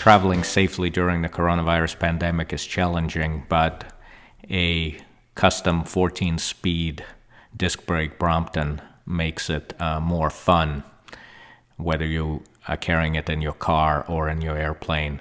traveling safely during the coronavirus pandemic is challenging, but a custom 14-speed disc brake Brompton makes it more fun, whether you are carrying it in your car or in your airplane.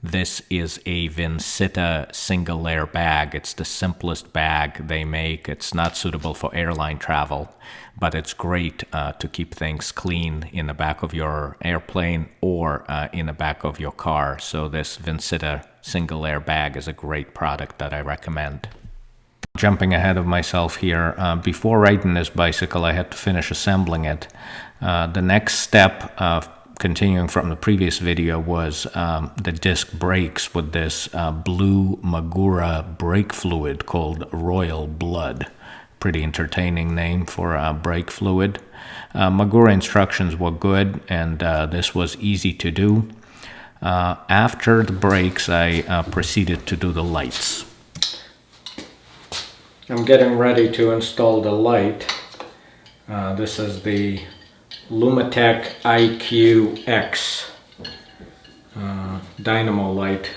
This is a Vincita single layer bag. It's the simplest bag they make. It's not suitable for airline travel, but it's great to keep things clean in the back of your airplane or in the back of your car. So this Vincita single layer bag is a great product that I recommend. Jumping ahead of myself here, before riding this bicycle, I had to finish assembling it. The next step, continuing from the previous video, was the disc brakes with this blue Magura brake fluid called Royal Blood. Pretty entertaining name for brake fluid. Magura instructions were good, and this was easy to do. After the brakes, I proceeded to do the lights. I'm getting ready to install the light. This is the Lumitec IQ-X dynamo light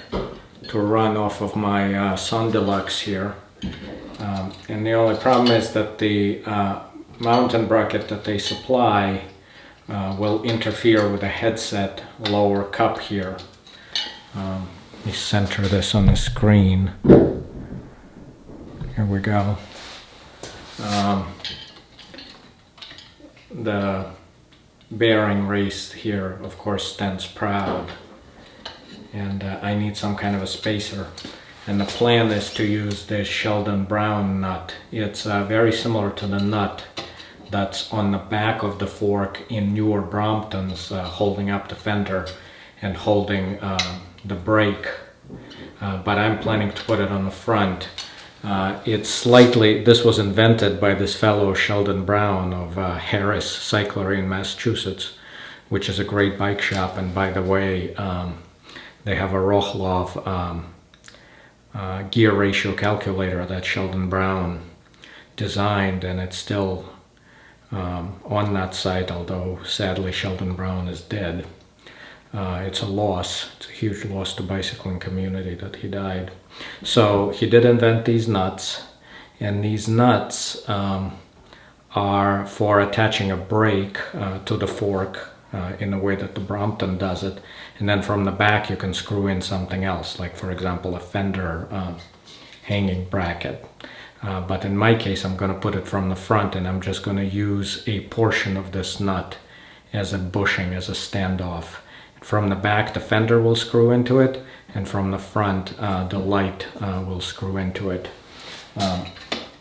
to run off of my Sun Deluxe here. And the only problem is that the mountain bracket that they supply will interfere with the headset lower cup here. Let me center this on the screen. Here we go. The bearing race here, of course, stands proud, and I need some kind of a spacer. And the plan is to use this Sheldon Brown nut. It's very similar to the nut that's on the back of the fork in newer Bromptons, holding up the fender and holding the brake. But I'm planning to put it on the front. This was invented by this fellow Sheldon Brown of Harris Cyclery in Massachusetts, which is a great bike shop. And by the way, they have a Rohloff gear ratio calculator that Sheldon Brown designed, and it's still on that site, although sadly Sheldon Brown is dead. It's a loss. It's a huge loss to bicycling community that he died. So he did invent these nuts, and these nuts are for attaching a brake to the fork in the way that the Brompton does it, and then from the back you can screw in something else, like for example a fender hanging bracket. But in my case I'm going to put it from the front, and I'm just going to use a portion of this nut as a bushing, as a standoff. From the back the fender will screw into it, and from the front the light will screw into it.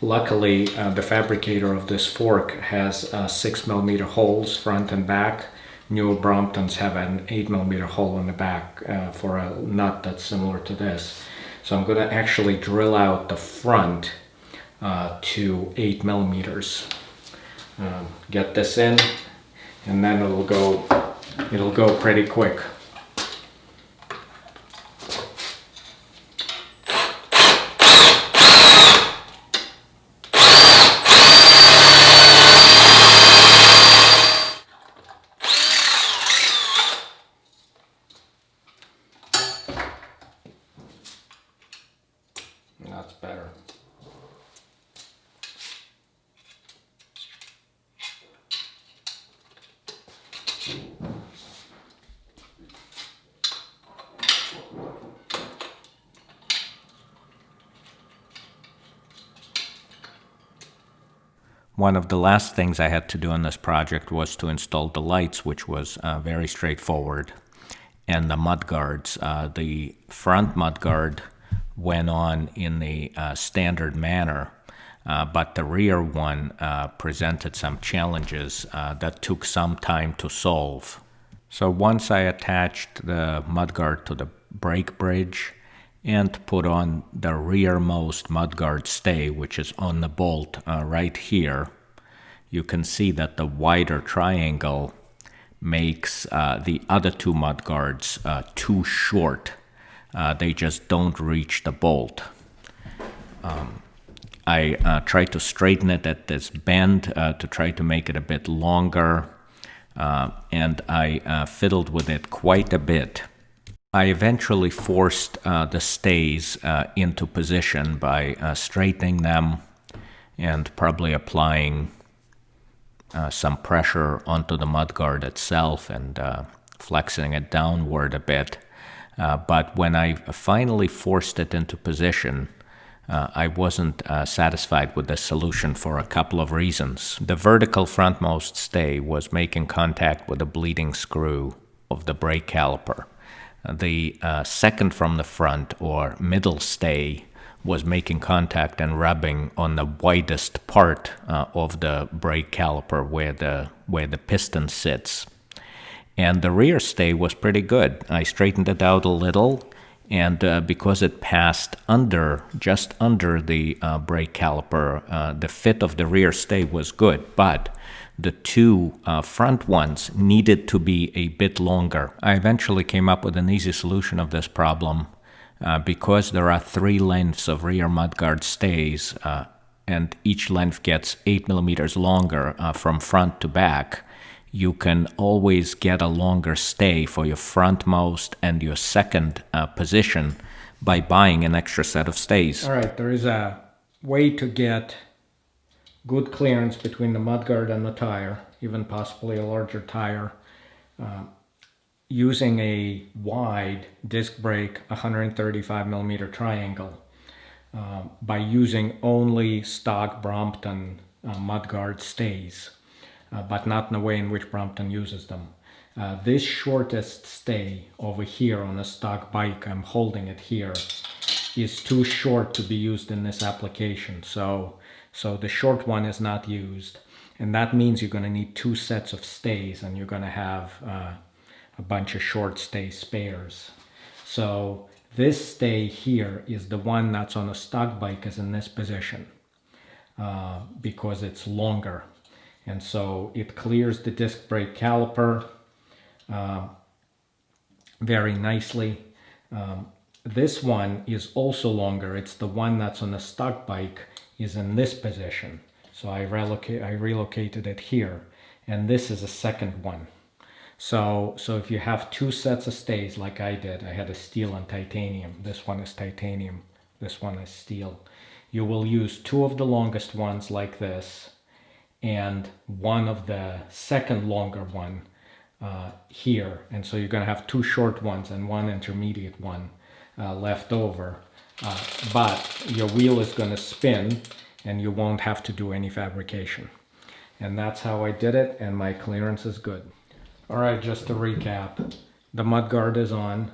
Luckily the fabricator of this fork has 6mm holes front and back. Newer Bromptons have an 8mm hole in the back for a nut that's similar to this. So I'm going to actually drill out the front to 8mm. Get this in, and then it'll go pretty quick. That's better. One of the last things I had to do on this project was to install the lights, which was very straightforward, and the mudguards. The front mudguard went on in the standard manner, but the rear one presented some challenges that took some time to solve. So once I attached the mudguard to the brake bridge and put on the rearmost mudguard stay, which is on the bolt right here, you can see that the wider triangle makes the other two mudguards too short. They just don't reach the bolt. I tried to straighten it at this bend to try to make it a bit longer, and I fiddled with it quite a bit. I eventually forced the stays into position by straightening them and probably applying some pressure onto the mudguard itself and flexing it downward a bit. But when I finally forced it into position, I wasn't satisfied with the solution for a couple of reasons. The vertical frontmost stay was making contact with the bleeding screw of the brake caliper. The second from the front or middle stay was making contact and rubbing on the widest part of the brake caliper where the piston sits. And the rear stay was pretty good. I straightened it out a little, and because it passed just under the brake caliper, the fit of the rear stay was good, but the two front ones needed to be a bit longer. I eventually came up with an easy solution of this problem. Because there are 3 lengths of rear mudguard stays, and each length gets 8 millimeters longer from front to back, you can always get a longer stay for your frontmost and your second position by buying an extra set of stays. All right, there is a way to get good clearance between the mudguard and the tire, even possibly a larger tire, using a wide disc brake 135 millimeter triangle by using only stock Brompton mudguard stays, but not in the way in which Brompton uses them. This shortest stay over here on a stock bike, I'm holding it here, is too short to be used in this application. So the short one is not used, and that means you're going to need 2 sets of stays, and you're going to have a bunch of short stay spares. So this stay here is the one that's on a stock bike is in this position because it's longer, and so it clears the disc brake caliper very nicely. This one is also longer. It's the one that's on a stock bike is in this position, so I relocated it here, and this is a second one. So if you have 2 sets of stays like I did, I had a steel and titanium. This one is titanium, this one is steel. You will use 2 of the longest ones like this and one of the second longer one here. And so you're going to have 2 short ones and 1 intermediate one left over. But your wheel is going to spin and you won't have to do any fabrication. And that's how I did it, and my clearance is good. Alright, just to recap, the mudguard is on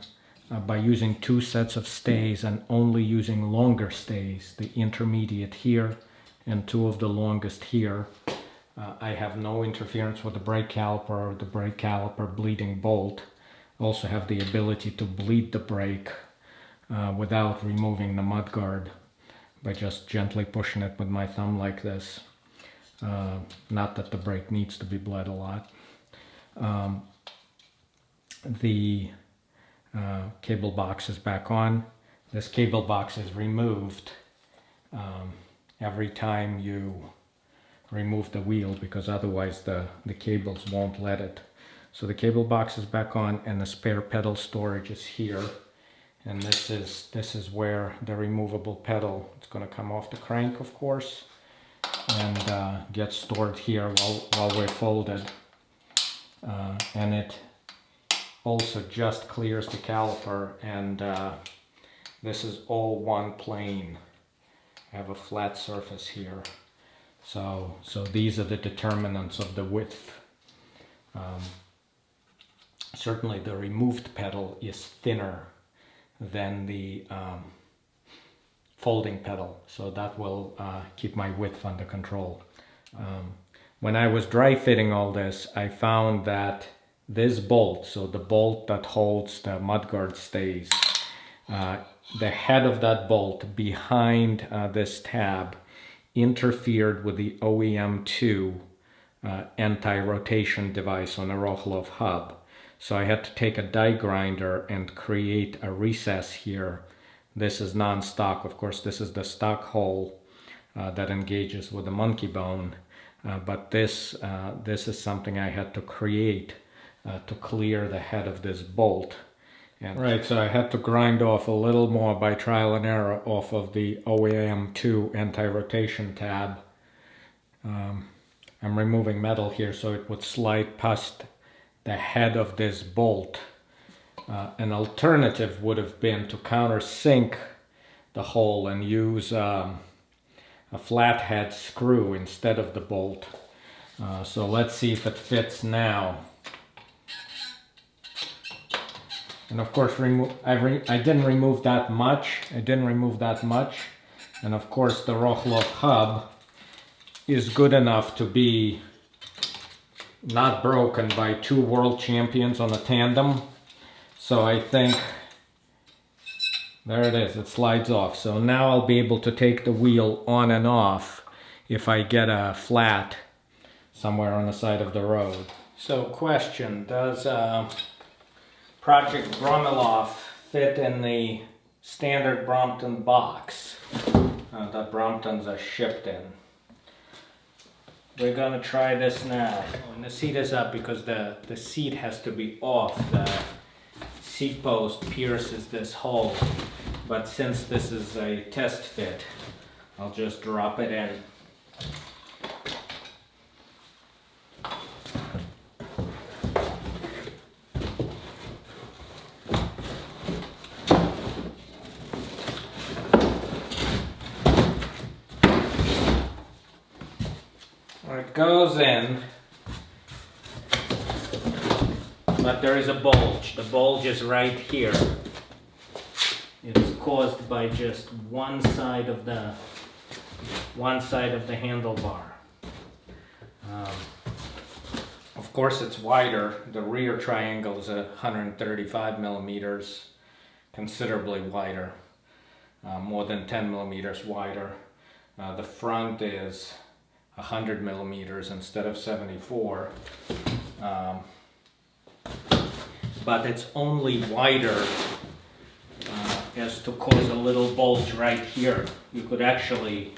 by using 2 sets of stays and only using longer stays, the intermediate here and 2 of the longest here. I have no interference with the brake caliper or the brake caliper bleeding bolt. Also have the ability to bleed the brake without removing the mudguard by just gently pushing it with my thumb like this. Not that the brake needs to be bled a lot. The cable box is back on. This cable box is removed every time you remove the wheel, because otherwise the cables won't let it. So the cable box is back on, and the spare pedal storage is here. And this is where the removable pedal, it's going to come off the crank, of course, and get stored here while we're folded. And it also just clears the caliper, and this is all one plane. I have a flat surface here, so these are the determinants of the width. Certainly the removed pedal is thinner than the folding pedal, so that will keep my width under control. When I was dry fitting all this, I found that this bolt, so the bolt that holds the mudguard stays, the head of that bolt behind this tab interfered with the OEM2 anti-rotation device on a Rohloff hub. So I had to take a die grinder and create a recess here. This is non-stock, of course. This is the stock hole that engages with the monkey bone. But this is something I had to create to clear the head of this bolt. Right, so I had to grind off a little more by trial and error off of the OEM2 anti-rotation tab. I'm removing metal here so it would slide past the head of this bolt. An alternative would have been to countersink the hole and use a flathead screw instead of the bolt. So let's see if it fits now. And of course, I didn't remove that much. And of course, the Rohloff hub is good enough to be not broken by two world champions on a tandem. So I think, there it is, it slides off. So now I'll be able to take the wheel on and off if I get a flat somewhere on the side of the road. So question, does Project Brommieloff fit in the standard Brompton box that Bromptons are shipped in? We're gonna try this now. And the seat is up because the seat has to be off. The seat post pierces this hole, but since this is a test fit, I'll just drop it in. It goes in, but there is a bulge. The bulge is right here. It's caused by just one side of the handlebar. Of course, it's wider. The rear triangle is 135 millimeters, considerably wider, more than 10 millimeters wider. The front is 100 millimeters instead of 74, but it's only wider as to cause a little bulge right here. You could actually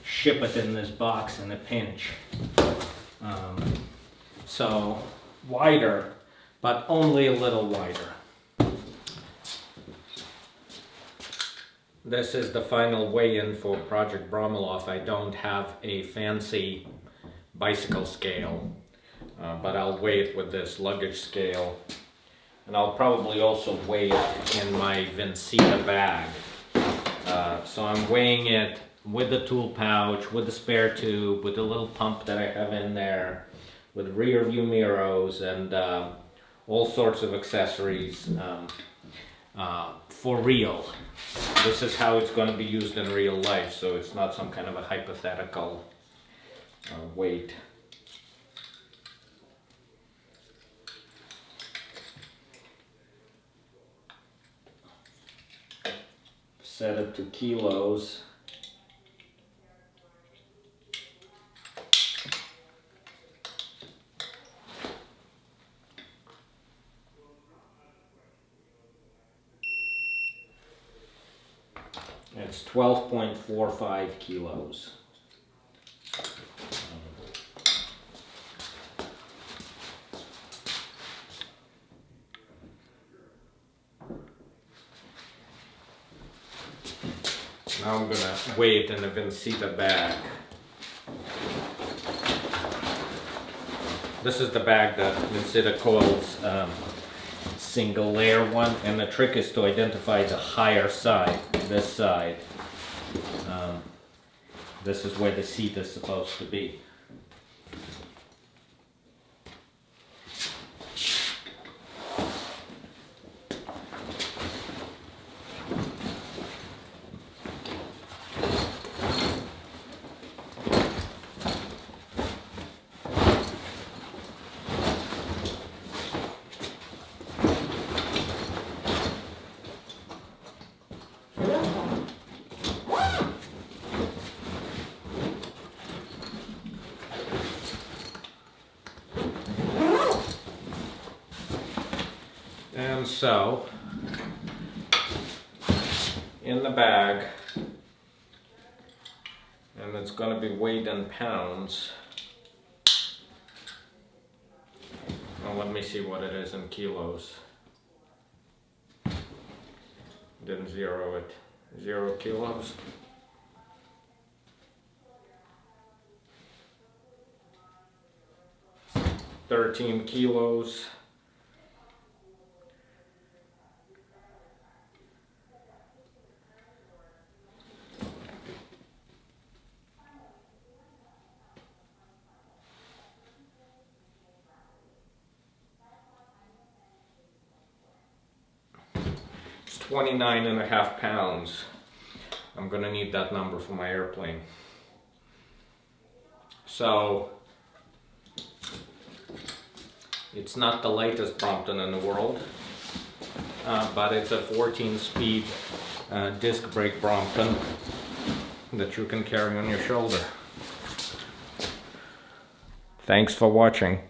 ship it in this box in a pinch. So wider, but only a little wider. This is the final weigh-in for Project Brommieloff. I don't have a fancy bicycle scale, but I'll weigh it with this luggage scale. And I'll probably also weigh it in my Vincita bag. So I'm weighing it with the tool pouch, with the spare tube, with the little pump that I have in there, with rear view mirrors and all sorts of accessories for real. This is how it's going to be used in real life, so it's not some kind of a hypothetical weight. Set it to kilos. It's 12.45 kilos. Now I'm going to weigh it in a Vincita bag. This is the bag that Vincita calls single layer one, and the trick is to identify the higher side, this side. This is where the seat is supposed to be. And so, in the bag, and it's going to be weighed in pounds. Well, let me see what it is in kilos. Didn't zero it. 0 kilos. $13 kilos. It's 29.5 pounds. I'm gonna need that number for my airplane. So it's not the lightest Brompton in the world, but it's a 14-speed disc brake Brompton that you can carry on your shoulder. Thanks for watching.